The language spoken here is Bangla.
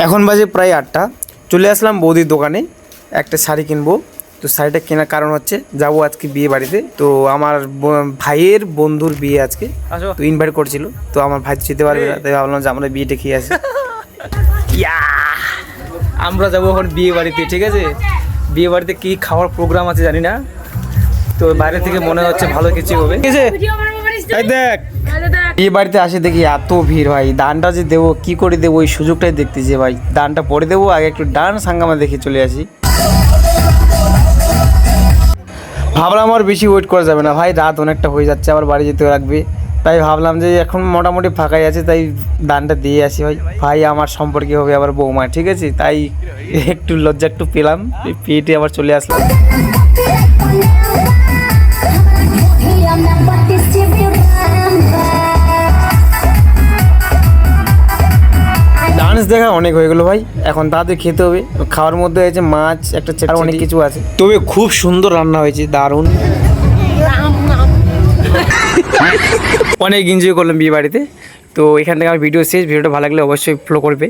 এখন বাজে প্রায় 8টা। চলে আসলাম বৌদির দোকানে, একটা শাড়ি কিনবো। তো শাড়িটা কেনার কারণ হচ্ছে যাবো আজকে বিয়ে বাড়িতে। তো আমার ভাইয়ের বন্ধুর বিয়ে আজকে, তো ইনভাইট করছিল। তো আমার ভাই যেতে পারবে না, তাই ভাবলাম যে আমরা বিয়েটা খেয়ে আসি। আমরা যাবো এখন বিয়ে বাড়িতে, ঠিক আছে? বিয়ে বাড়িতে কী খাওয়ার প্রোগ্রাম আছে জানি না, তো বাইরে থেকে মনে হচ্ছে ভালো কিছু হবে, ঠিক আছে? এই দেখ, বিয়ে বাড়িতে আসে দেখি এত ভিড় ভাই। দানটা যে দেবো, কি করে দেবো, ওই সুযোগটাই দেখতেছি ভাই। দানটা পরে দেবো, আগে একটু ডান্স হাঙ্গামা দেখে চলে আসি। ভাবলাম আর বেশি ওয়েট করা যাবে না ভাই, রাত অনেকটা হয়ে যাচ্ছে, আবার বাড়ি যেতে লাগবে। তাই ভাবলাম যে এখন মোটামুটি ফাঁকাই আছে, তাই দানটা দিয়ে আসি ভাই। ভাই আমার সম্পর্কে হবে আবার বৌমা, ঠিক আছে? তাই একটু লজ্জা একটু পেলাম, পেটে আবার চলে আসলাম। ডান্স দেখা অনেক হয়ে গেলো ভাই, এখন তাদের খেতে হবে। খাওয়ার মধ্যে হয়েছে মাছ, একটা আর অনেক কিছু আছে। তবে খুব সুন্দর রান্না হয়েছে, দারুণ। অনেক এনজয় করলাম বিয়ে বাড়িতে। তো এখান থেকে আমার ভিডিও শেষ। ভিডিওটা ভালো লাগলে অবশ্যই ফলো করবে।